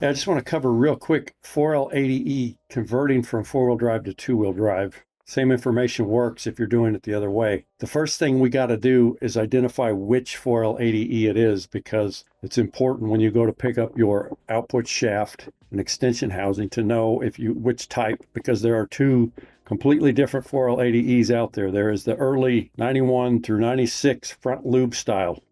I just want to cover real quick 4L80E converting from four-wheel drive to two-wheel drive. Same information works if you're doing it the other way. The first thing we got to do is identify which 4L80E it is, because it's important when you go to pick up your output shaft and extension housing to know which type, because there are two completely different 4L80Es out there. There is the early 91 through 96 front lube style.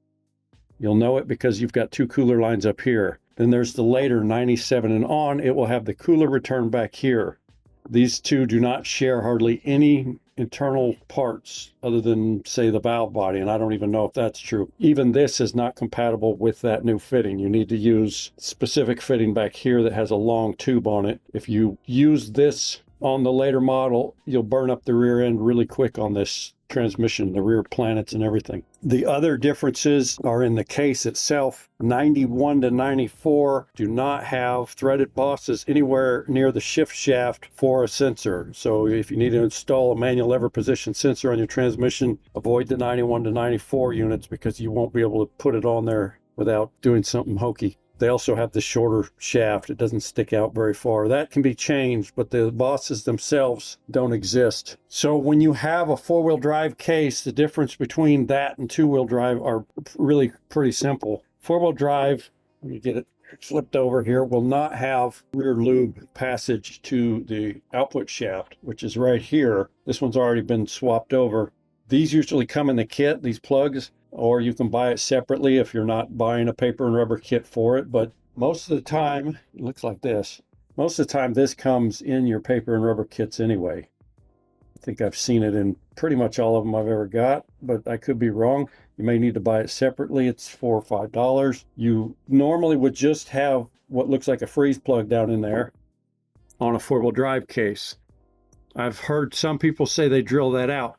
You'll know it because you've got two cooler lines up here. Then there's the later 97 and on. It will have the cooler return back here. These two do not share hardly any internal parts other than, say, the valve body, and I don't even know if that's true. Even this is not compatible with that new fitting. You need to use specific fitting back here that has a long tube on it. If you use this on the later model, you'll burn up the rear end really quick on this transmission, the rear planets and everything. The other differences are in the case itself. 91 to 94 do not have threaded bosses anywhere near the shift shaft for a sensor. So if you need to install a manual lever position sensor on your transmission, avoid the 91 to 94 units because you won't be able to put it on there without doing something hokey. They also have the shorter shaft. It doesn't stick out very far. That can be changed, but the bosses themselves don't exist. So when you have a four-wheel drive case, the difference between that and two-wheel drive are really pretty simple. Four-wheel drive, let me get it flipped over here, will not have rear lube passage to the output shaft, which is right here. This one's already been swapped over. These usually come in the kit, these plugs, or you can buy it separately if you're not buying a paper and rubber kit for it. But most of the time, it looks like this. Most of the time, this comes in your paper and rubber kits anyway. I think I've seen it in pretty much all of them I've ever got, but I could be wrong. You may need to buy it separately. It's $4 or $5. You normally would just have what looks like a freeze plug down in there on a four-wheel drive case. I've heard some people say they drill that out.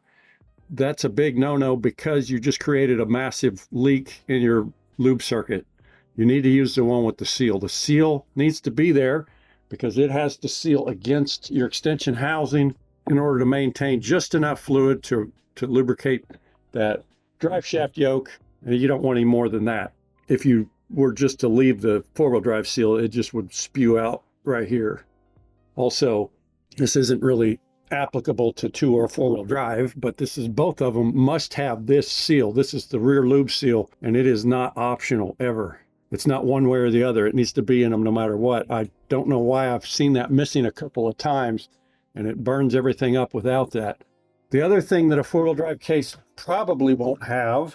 That's a big no-no because you just created a massive leak in your lube circuit. You need to use the one with the seal. The seal needs to be there because it has to seal against your extension housing in order to maintain just enough fluid to lubricate that drive shaft yoke. And you don't want any more than that. If you were just to leave the four-wheel drive seal, it just would spew out right here. Also, this isn't really applicable to two or four-wheel drive, but this is, both of them must have this seal. This is the rear lube seal, and it is not optional ever. It's not one way or the other. It needs to be in them no matter what. I don't know why I've seen that missing a couple of times, and it burns everything up without that. The other thing that a four-wheel drive case probably won't have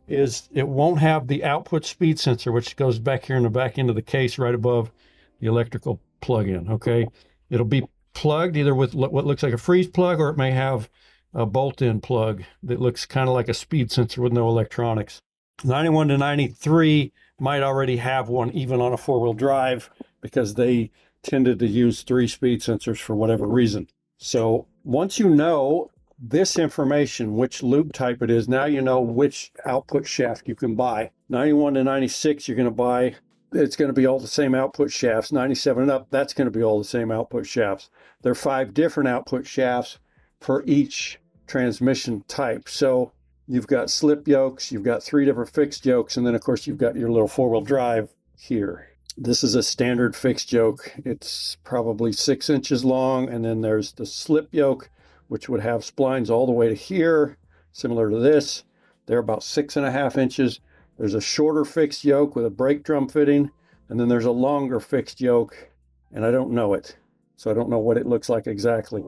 is it won't have the output speed sensor, which goes back here in the back end of the case right above the electrical plug-in, okay? It'll be plugged either with what looks like a freeze plug, or it may have a bolt-in plug that looks kind of like a speed sensor with no electronics. 91 to 93 might already have one even on a four-wheel drive because they tended to use 3 speed sensors for whatever reason. So once you know this information, which lube type it is, now you know which output shaft you can buy. 91 to 96 you're going to buy, it's going to be all the same output shafts. 97 and up, that's going to be all the same output shafts. There are 5 different output shafts for each transmission type. So you've got slip yokes, you've got 3 different fixed yokes, and then of course you've got your little four-wheel drive here. This is a standard fixed yoke. It's probably 6 inches long, and then there's the slip yoke, which would have splines all the way to here, similar to this. They're about 6.5 inches. There's a shorter fixed yoke with a brake drum fitting, and then there's a longer fixed yoke, and I don't know it. So I don't know what it looks like exactly.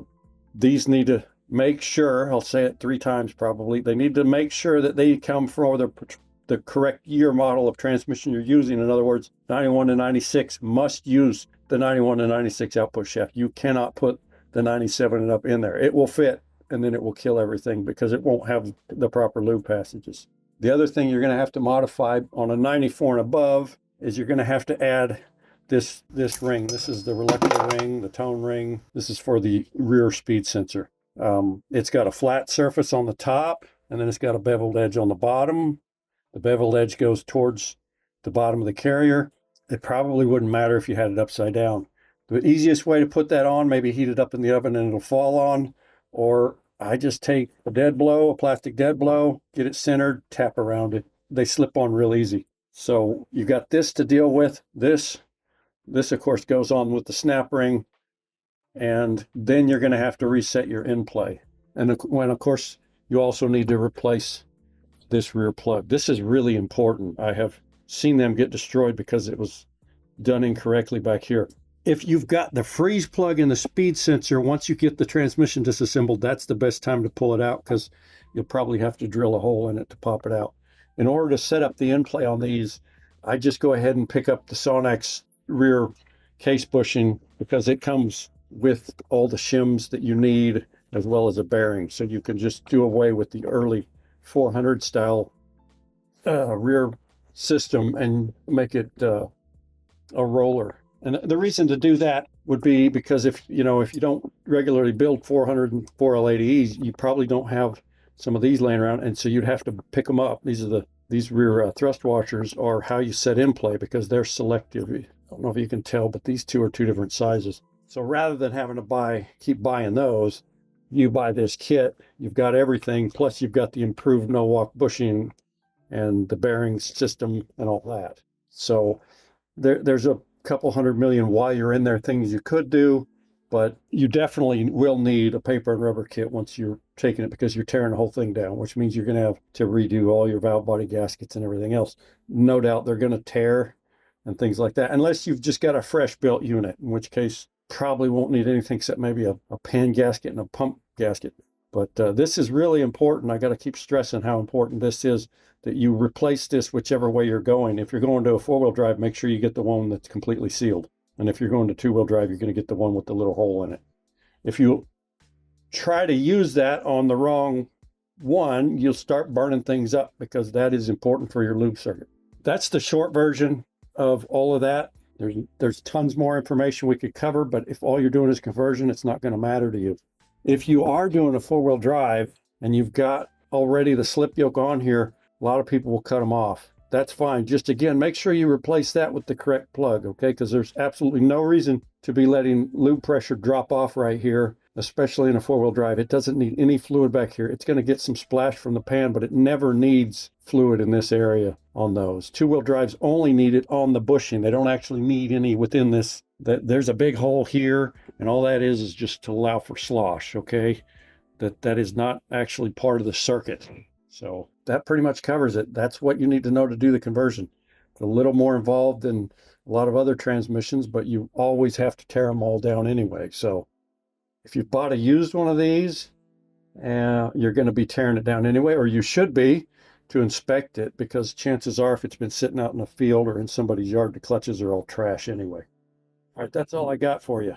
These need to make sure, I'll say it 3 times probably, they need to make sure that they come from the correct year model of transmission you're using. In other words, 91 to 96 must use the 91 to 96 output shaft. You cannot put the 97 and up in there. It will fit, and then it will kill everything because it won't have the proper lube passages. The other thing you're going to have to modify on a 94 and above is you're going to have to add this ring. This is the reluctor ring, the tone ring. This is for the rear speed sensor. It's got a flat surface on the top, and then it's got a beveled edge on the bottom. The beveled edge goes towards the bottom of the carrier. It probably wouldn't matter if you had it upside down. The easiest way to put that on, maybe heat it up in the oven and it'll fall on, or I just take a dead blow, a plastic dead blow, get it centered, tap around it. They slip on real easy. So you got this to deal with. This This, of course, goes on with the snap ring, and then you're going to have to reset your in play. And when, of course, you also need to replace this rear plug. This is really important. I have seen them get destroyed because it was done incorrectly back here. If you've got the freeze plug and the speed sensor, once you get the transmission disassembled, that's the best time to pull it out, because you'll probably have to drill a hole in it to pop it out. In order to set up the in play on these, I just go ahead and pick up the Sonax rear case bushing, because it comes with all the shims that you need, as well as a bearing. So you can just do away with the early 400 style rear system and make it a roller. And the reason to do that would be because if you don't regularly build 400 and 4L80Es, you probably don't have some of these laying around, and so you'd have to pick them up. These rear thrust washers are how you set in play, because they're selective. I don't know if you can tell, but these two are two different sizes. So rather than having to keep buying those, you buy this kit. You've got everything, plus you've got the improved no-walk bushing and the bearing system and all that. So there's a couple $100 million while you're in there things you could do, but you definitely will need a paper and rubber kit once you're taking it, because you're tearing the whole thing down, which means you're going to have to redo all your valve body gaskets and everything else. No doubt they're going to tear and things like that, unless you've just got a fresh built unit, in which case probably won't need anything except maybe a pan gasket and a pump gasket. But this is really important. I got to keep stressing how important this is, that you replace this whichever way you're going. If you're going to a four-wheel drive, make sure you get the one that's completely sealed. And if you're going to two-wheel drive, you're going to get the one with the little hole in it. If you try to use that on the wrong one, you'll start burning things up, because that is important for your lube circuit. That's the short version of all of that. There's tons more information we could cover, but if all you're doing is conversion, it's not going to matter to you. If you are doing a four-wheel drive and you've got already the slip yoke on here, a lot of people will cut them off. That's fine. Just again, make sure you replace that with the correct plug, okay? Because there's absolutely no reason to be letting lube pressure drop off right here, especially in a four-wheel drive. It doesn't need any fluid back here. It's going to get some splash from the pan, but it never needs fluid in this area on those. Two-wheel drives only need it on the bushing. They don't actually need any within this. There's a big hole here, and all that is just to allow for slosh, okay? That is not actually part of the circuit. So that pretty much covers it. That's what you need to know to do the conversion. It's a little more involved than a lot of other transmissions, but you always have to tear them all down anyway. So if you bought a used one of these, you're going to be tearing it down anyway, or you should be, to inspect it, because chances are if it's been sitting out in a field or in somebody's yard, the clutches are all trash anyway. All right, that's all I got for you.